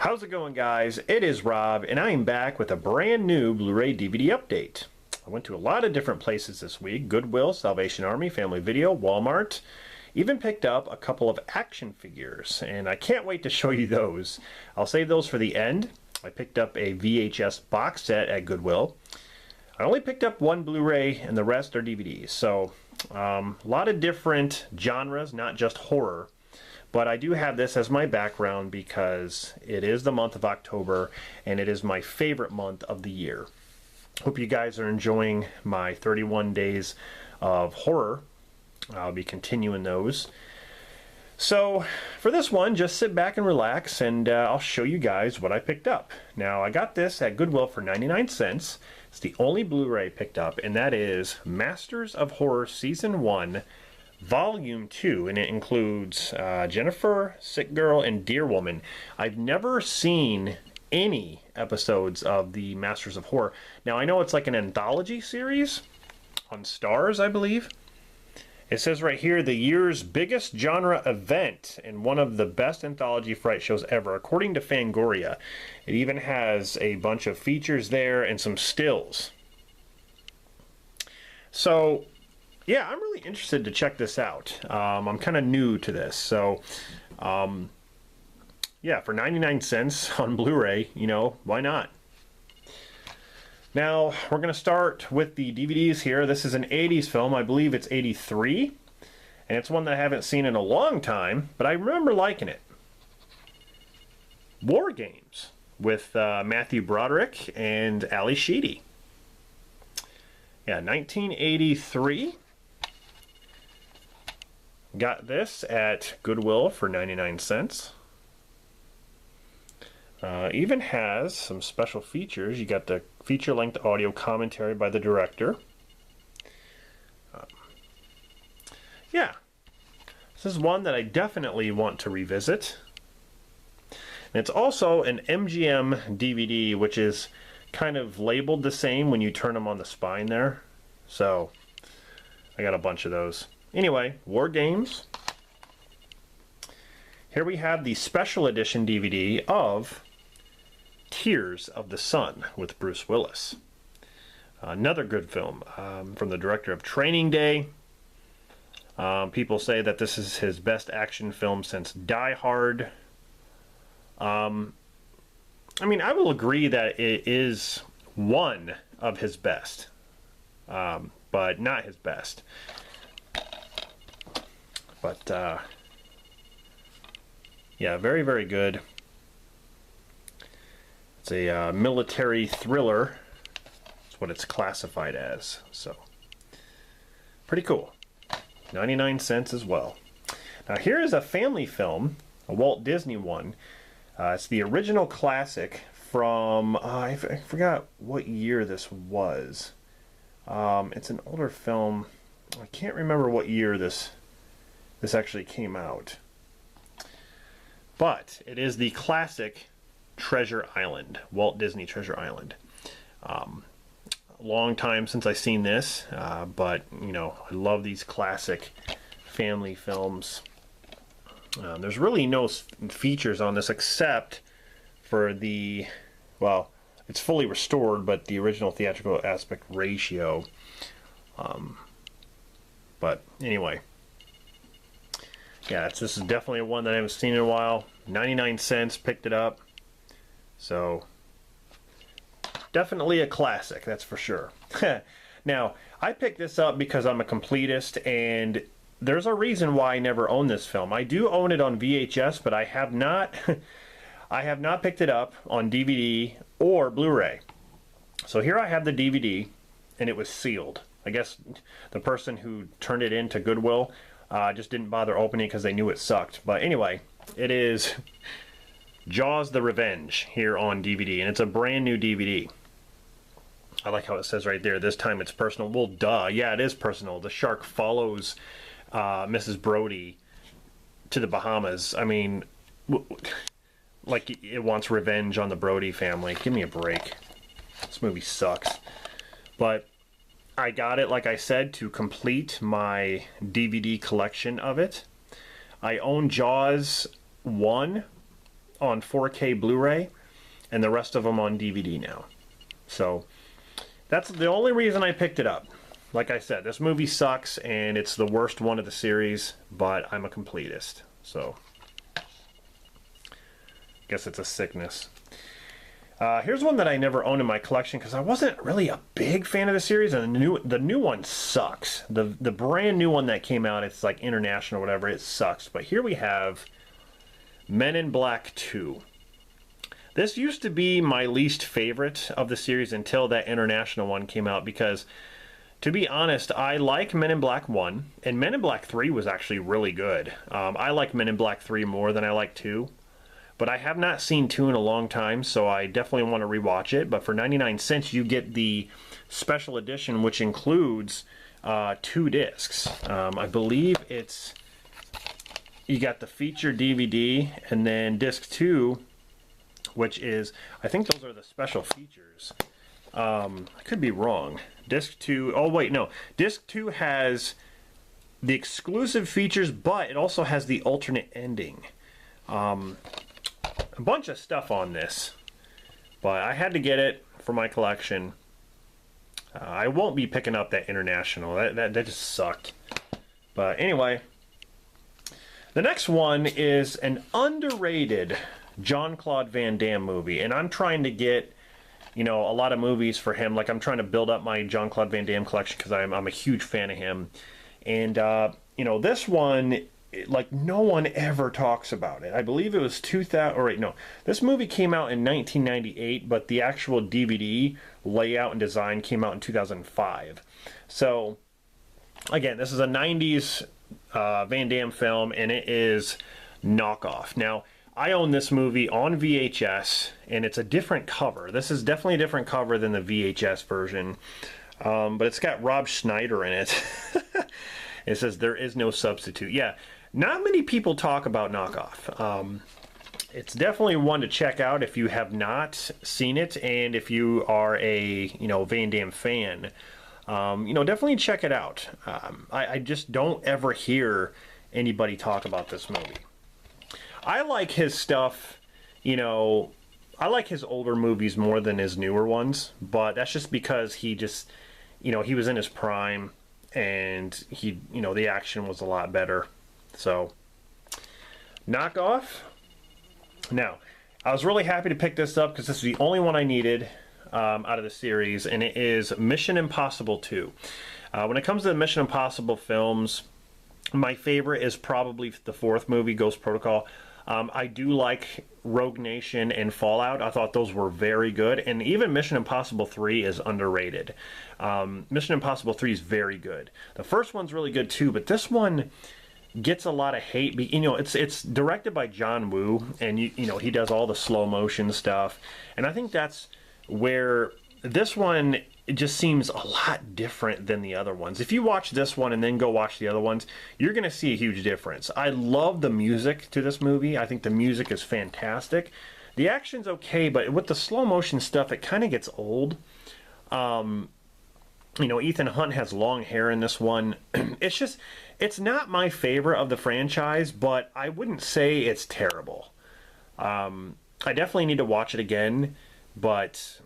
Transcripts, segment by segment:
How's it going, guys? It is Rob, and I am back with a brand new Blu-ray DVD update. I went to a lot of different places this week: Goodwill, Salvation Army, Family Video, Walmart. Even picked up a couple of action figures, and I can't wait to show you those. I'll save those for the end. I picked up a VHS box set at Goodwill. I only picked up one Blu-ray, and the rest are DVDs. So, a lot of different genres, not just horror. But I do have this as my background because it is the month of October and it is my favorite month of the year. Hope you guys are enjoying my 31 days of horror. I'll be continuing those. So for this one, just sit back and relax, and I'll show you guys what I picked up. Now, I got this at Goodwill for 99 cents. It's the only Blu-ray picked up, and that is Masters of Horror Season 1, Volume 2, and it includes Jennifer, Sick Girl, and Dear Woman. I've never seen any episodes of the Masters of Horror. Now, I know it's like an anthology series on Stars, I believe. It says right here, the year's biggest genre event and one of the best anthology fright shows ever, according to Fangoria. It even has a bunch of features there and some stills. So, yeah, I'm really interested to check this out. I'm kind of new to this, so yeah, for 99 cents on Blu-ray, you know, why not? Now, we're going to start with the DVDs here. This is an 80s film. I believe it's 83, and it's one that I haven't seen in a long time, but I remember liking it. War Games with Matthew Broderick and Ali Sheedy. Yeah, 1983. Got this at Goodwill for 99 cents. Even has some special features. You got the feature-length audio commentary by the director. Yeah, this is one that I definitely want to revisit. And it's also an MGM DVD, which is kind of labeled the same when you turn them on the spine there. So, I got a bunch of those. Anyway, War Games. Here we have the special edition DVD of Tears of the Sun with Bruce Willis. Another good film from the director of Training Day. People say that this is his best action film since Die Hard. I mean, I will agree that it is one of his best, but not his best. But, yeah, very, very good. It's a military thriller. That's what it's classified as. So, pretty cool. 99 cents as well. Now, here is a family film, a Walt Disney one. It's the original classic from, I forgot what year this was. It's an older film. I can't remember what year this actually came out. But it is the classic Treasure Island, Walt Disney Treasure Island. A long time since I've seen this, but you know, I love these classic family films. There's really no features on this except for the, well, it's fully restored, but the original theatrical aspect ratio. But anyway. Yeah, this is definitely one that I haven't seen in a while. 99 cents, picked it up. So, definitely a classic, that's for sure. Now, I picked this up because I'm a completist, and there's a reason why I never owned this film. I do own it on VHS, but I have not I have not picked it up on DVD or Blu-ray. So here I have the DVD, and it was sealed. I guess the person who turned it in to Goodwill just didn't bother opening it because they knew it sucked. But anyway, it is Jaws the Revenge here on DVD, and it's a brand new DVD. I like how it says right there, this time it's personal. Well, duh, yeah, it is personal. The shark follows Mrs. Brody to the Bahamas. I mean, like it wants revenge on the Brody family. Give me a break. This movie sucks. But I got it, like I said, to complete my DVD collection of it. I own Jaws 1 on 4K Blu-ray, and the rest of them on DVD now. So that's the only reason I picked it up. Like I said, this movie sucks, and it's the worst one of the series, but I'm a completist, so guess it's a sickness. Here's one that I never owned in my collection because I wasn't really a big fan of the series, and the new one sucks. The brand new one that came out, it's like international or whatever, it sucks. But here we have Men in Black 2. This used to be my least favorite of the series until that international one came out, because to be honest, I like Men in Black 1, and Men in Black 3 was actually really good. I like Men in Black 3 more than I like 2, but I have not seen 2 in a long time, so I definitely want to rewatch it. But for 99 cents, you get the special edition, which includes 2 discs. I believe you got the feature DVD, and then disc 2, which is, I think those are the special features. I could be wrong. Disc 2, oh wait, no. Disc 2 has the exclusive features, but it also has the alternate ending. A bunch of stuff on this, but I had to get it for my collection. I won't be picking up that international. That just sucked. But anyway, the next one is an underrated Jean-Claude Van Damme movie, and I'm trying to get, you know, a lot of movies for him. Like, I'm trying to build up my Jean-Claude Van Damme collection because I'm a huge fan of him. And you know, this one, like, no one ever talks about it. I believe it was 2000, or wait, no, this movie came out in 1998, but the actual DVD layout and design came out in 2005. So again, this is a 90s Van Damme film, and it is Knockoff. Now, I own this movie on VHS, and it's a different cover. This is definitely a different cover than the VHS version, but it's got Rob Schneider in it. It says, "There is no substitute." Yeah, not many people talk about Knockoff. It's definitely one to check out if you have not seen it, and if you are a, you know, Van Damme fan. You know, definitely check it out. I just don't ever hear anybody talk about this movie. I like his stuff, you know, I like his older movies more than his newer ones, but that's just because he just, you know, he was in his prime, and he, you know, the action was a lot better. So, Knockoff. Now, I was really happy to pick this up because this is the only one I needed out of the series, and it is Mission Impossible 2. When it comes to the Mission Impossible films, my favorite is probably the 4th movie, Ghost Protocol. I do like Rogue Nation and Fallout. I thought those were very good. And even Mission Impossible 3 is underrated. Mission Impossible 3 is very good. The first one's really good too, but this one gets a lot of hate. You know, it's directed by John Woo, and you know, he does all the slow motion stuff. And I think that's where this one, it just seems a lot different than the other ones. If you watch this one and then go watch the other ones, you're going to see a huge difference. I love the music to this movie. I think the music is fantastic. The action's okay, but with the slow motion stuff, it kind of gets old. You know, Ethan Hunt has long hair in this one. It's not my favorite of the franchise, but I wouldn't say it's terrible. I definitely need to watch it again, but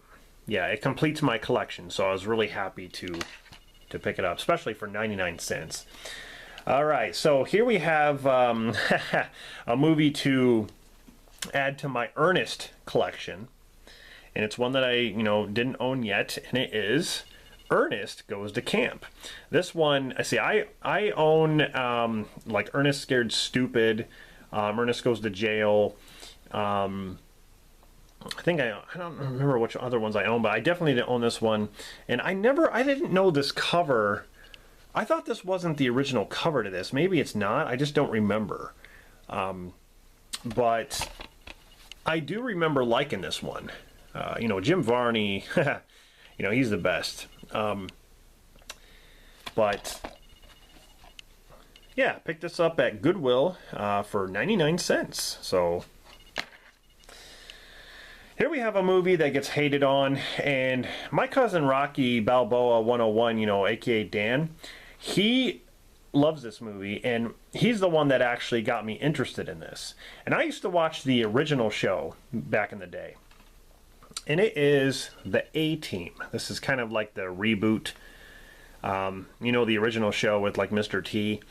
yeah, it completes my collection, so I was really happy to pick it up, especially for 99 cents. All right, so here we have a movie to add to my Ernest collection, and it's one that I, you know, didn't own yet, and it is Ernest Goes to Camp. This one, I own like Ernest Scared Stupid, Ernest Goes to Jail. I think I don't remember which other ones I own, but I definitely didn't own this one. And I didn't know this cover. I thought this wasn't the original cover to this. Maybe it's not. I just don't remember. But I do remember liking this one. You know, Jim Varney, you know, he's the best. But yeah, picked this up at Goodwill for 99 cents. So here we have a movie that gets hated on, and my cousin Rocky Balboa 101, you know, aka Dan, he loves this movie, and he's the one that actually got me interested in this. And I used to watch the original show back in the day. And it is The A-Team. This is kind of like the reboot. You know, the original show with like Mr. T.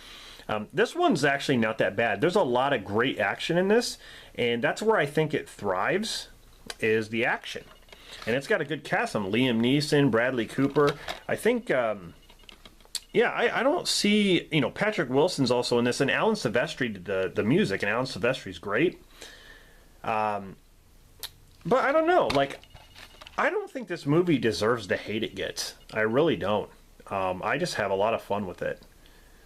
This one's actually not that bad. There's a lot of great action in this, and that's where I think it thrives, is the action. And it's got a good cast. Liam Neeson, Bradley Cooper. I think, yeah, I don't see, you know, Patrick Wilson's also in this, and Alan Silvestri did the music, and Alan Silvestri's great. But I don't know, like, I don't think this movie deserves the hate it gets. I really don't. I just have a lot of fun with it.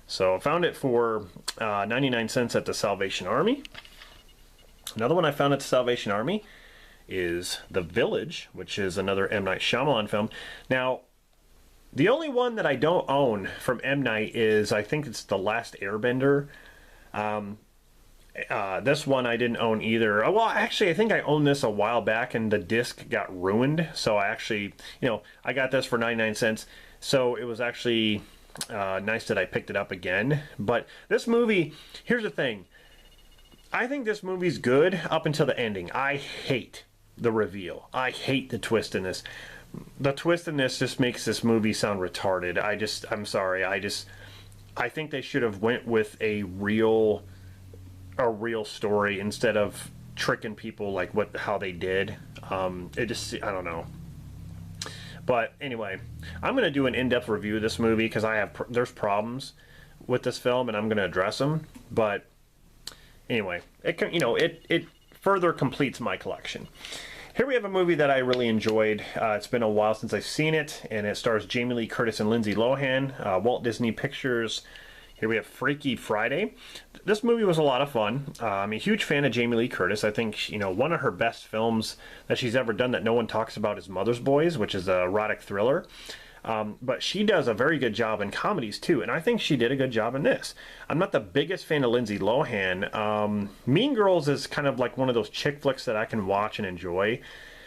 So I found it for 99 cents at the Salvation Army. Another one I found at the Salvation Army is The Village, which is another M. Night Shyamalan film. Now, the only one that I don't own from M. Night is, I think it's The Last Airbender. This one I didn't own either. Well, actually, I think I owned this a while back, and the disc got ruined. So I actually, you know, I got this for 99 cents. So it was actually nice that I picked it up again. But this movie, here's the thing. I think this movie's good up until the ending. I hate the reveal. I hate the twist in this. The twist in this just makes this movie sound retarded. I'm sorry. I think they should have went with a real story instead of tricking people like how they did. It just, I don't know. But anyway, I'm going to do an in-depth review of this movie because there's problems with this film, and I'm going to address them. But anyway, it further completes my collection. Here we have a movie that I really enjoyed. It's been a while since I've seen it, and it stars Jamie Lee Curtis and Lindsay Lohan, Walt Disney Pictures. Here we have Freaky Friday. This movie was a lot of fun. I'm a huge fan of Jamie Lee Curtis. I think, you know, one of her best films that she's ever done that no one talks about is Mother's Boys, which is an erotic thriller. But she does a very good job in comedies too, and I think she did a good job in this. I'm not the biggest fan of Lindsay Lohan. Mean Girls is kind of like one of those chick flicks that I can watch and enjoy.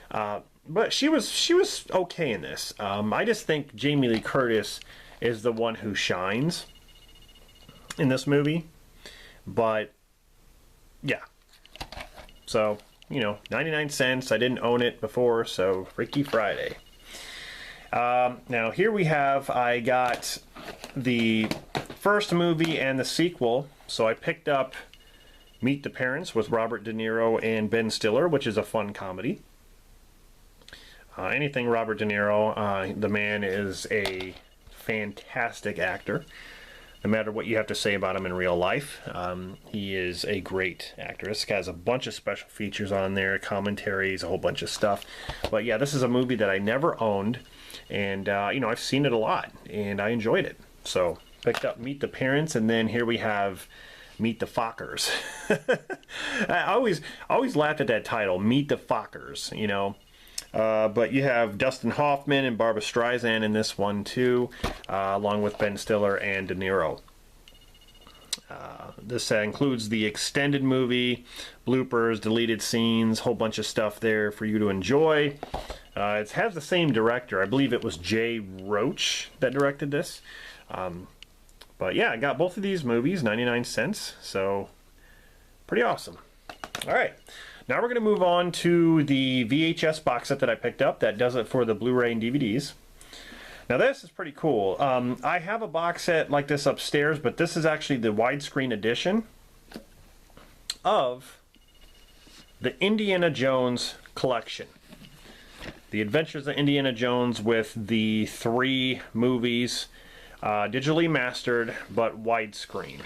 But she was okay in this. I just think Jamie Lee Curtis is the one who shines in this movie. But yeah, so, you know, 99 cents. I didn't own it before, so Freaky Friday. Now here I got the first movie and the sequel. So I picked up Meet the Parents with Robert De Niro and Ben Stiller, which is a fun comedy. Anything Robert De Niro, the man is a fantastic actor. No matter what you have to say about him in real life, he is a great actor. This has a bunch of special features on there, commentaries, a whole bunch of stuff. But yeah, this is a movie that I never owned, and you know, I've seen it a lot, and I enjoyed it. So picked up Meet the Parents, and then here we have Meet the Fockers. I always laughed at that title, Meet the Fockers, you know. But you have Dustin Hoffman and Barbra Streisand in this one too, along with Ben Stiller and De Niro. This includes the extended movie, bloopers, deleted scenes, whole bunch of stuff there for you to enjoy. It has the same director. I believe it was Jay Roach that directed this. But yeah, I got both of these movies, 99 cents, so pretty awesome. All right. Now we're going to move on to the VHS box set that I picked up that does it for the Blu-ray and DVDs. Now this is pretty cool. I have a box set like this upstairs, but this is actually the widescreen edition of the Indiana Jones collection. The Adventures of Indiana Jones with the 3 movies, digitally mastered, but widescreen.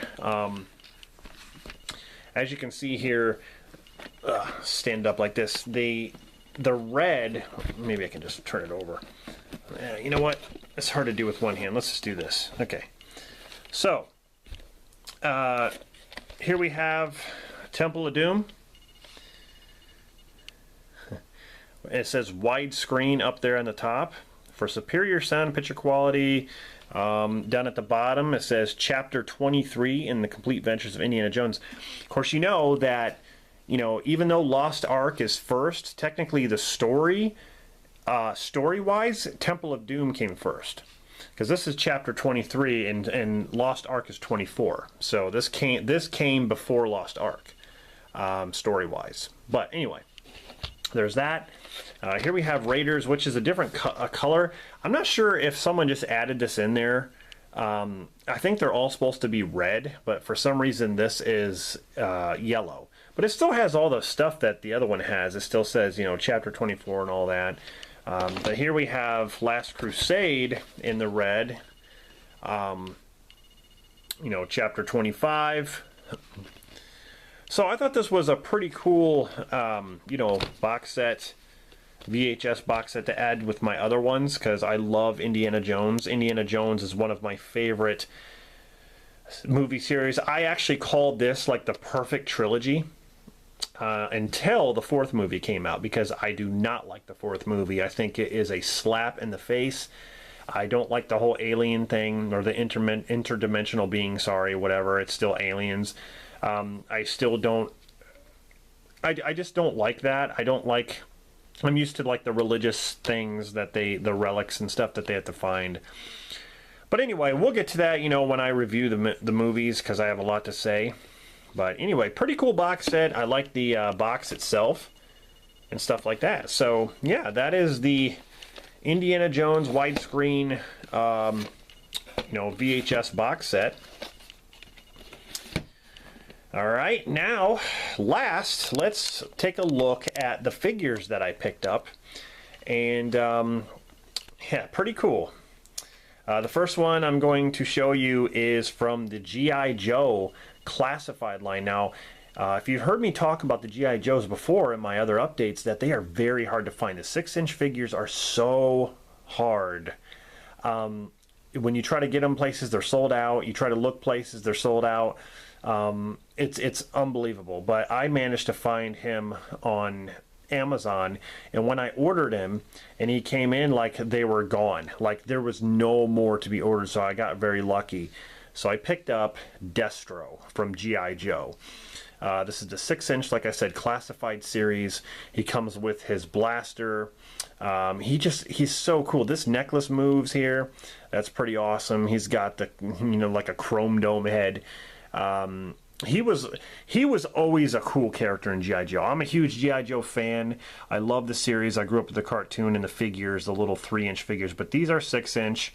As you can see here, stand up like this, the red, maybe I can just turn it over. You know what, it's hard to do with one hand. Let's just do this. Okay, so here we have Temple of Doom. It says widescreen up there on the top for superior sound picture quality. Down at the bottom it says chapter 23 in the complete adventures of Indiana Jones. Of course, you know that, you know, even though Lost Ark is first, technically the story-wise, Temple of Doom came first. because this is chapter 23 and Lost Ark is 24. So this came before Lost Ark, story-wise. But anyway, there's that. Here we have Raiders, which is a different color. I'm not sure if someone just added this in there. I think they're all supposed to be red, but for some reason this is yellow. But it still has all the stuff that the other one has. It still says, you know, chapter 24 and all that. But here we have Last Crusade in the red. You know, chapter 25. So I thought this was a pretty cool, you know, box set, VHS box set to add with my other ones, because I love Indiana Jones. Indiana Jones is one of my favorite movie series. I actually called this like the perfect trilogy until the fourth movie came out, because I do not like the fourth movie. I think it is a slap in the face. I don't like the whole alien thing, or the interdimensional being, sorry, whatever. It's still aliens. I still don't, I just don't like that. I don't like, I'm used to like the religious things that the relics and stuff that they have to find. But anyway, we'll get to that, you know, when I review the movies, because I have a lot to say. But anyway, pretty cool box set. I like the box itself and stuff like that. So yeah, that is the Indiana Jones widescreen, you know, VHS box set. All right, now, last, let's take a look at the figures that I picked up. And, yeah, pretty cool. The first one I'm going to show you is from the G.I. Joe classified line. Now, if you've heard me talk about the G.I. Joes before in my other updates, that they are very hard to find. The 6-inch figures are so hard. When you try to get them places, they're sold out. You try to look places, they're sold out. It's unbelievable, but I managed to find him on Amazon, and when I ordered him and he came in, like, they were gone, like there was no more to be ordered. So I got very lucky. So I picked up Destro from G.I. Joe. This is the 6-inch, like I said, classified series. He comes with his blaster. He's so cool. This necklace moves here. That's pretty awesome. He's got the, you know, like a chrome dome head. He was always a cool character in G.I. Joe. I'm a huge G.I. Joe fan. I love the series. I grew up with the cartoon and the figures, the little 3-inch figures, but these are 6-inch.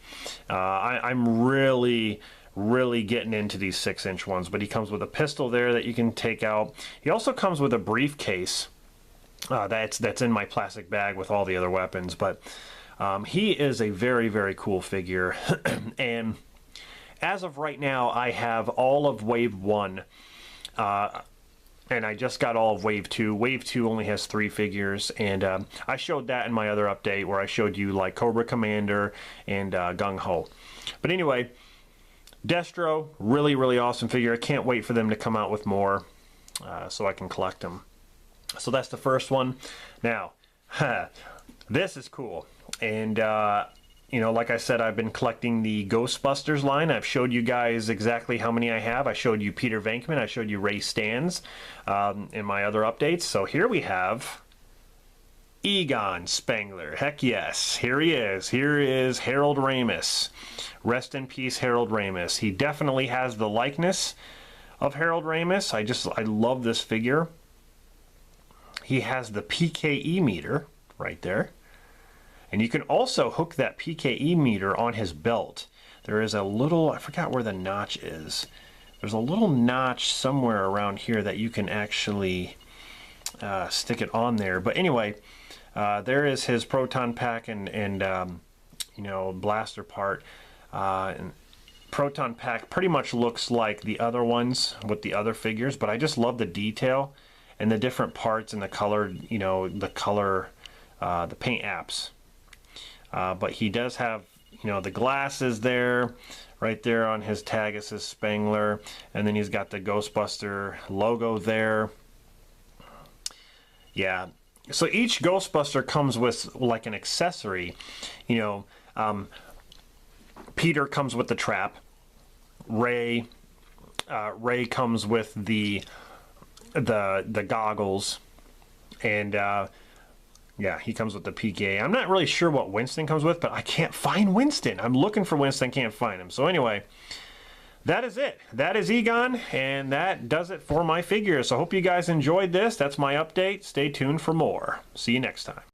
I'm really getting into these 6-inch ones, but he comes with a pistol there that you can take out. He also comes with a briefcase that's in my plastic bag with all the other weapons, but he is a very, very cool figure. And as of right now, I have all of Wave 1, and I just got all of Wave 2. Wave 2 only has 3 figures, and I showed that in my other update where I showed you like Cobra Commander and Gung Ho. But anyway, Destro, really, really awesome figure. I can't wait for them to come out with more so I can collect them. So that's the first one. Now, this is cool, and you know, like I said, I've been collecting the Ghostbusters line. I've showed you guys exactly how many I have. I showed you Peter Venkman. I showed you Ray Stantz in my other updates. So here we have Egon Spengler. Heck yes, here he is. Here is Harold Ramis. Rest in peace, Harold Ramis. He definitely has the likeness of Harold Ramis. I love this figure. He has the PKE meter right there. And you can also hook that PKE meter on his belt. There is a little, I forgot where the notch is. There's a little notch somewhere around here that you can actually stick it on there. But anyway, there is his proton pack and you know, blaster part. And proton pack pretty much looks like the other ones with the other figures, but I just love the detail and the different parts and the color, you know, the color, the paint apps. But he does have, you know, the glasses there, right there on his tag. It says Spengler, and then he's got the Ghostbuster logo there. Yeah, so each Ghostbuster comes with like an accessory. You know, Peter comes with the trap. Ray comes with the goggles, and Yeah, he comes with the PKA. I'm not really sure what Winston comes with, but I can't find Winston. I'm looking for Winston, can't find him. So anyway, that is it. That is Egon, and that does it for my figures. So I hope you guys enjoyed this. That's my update. Stay tuned for more. See you next time.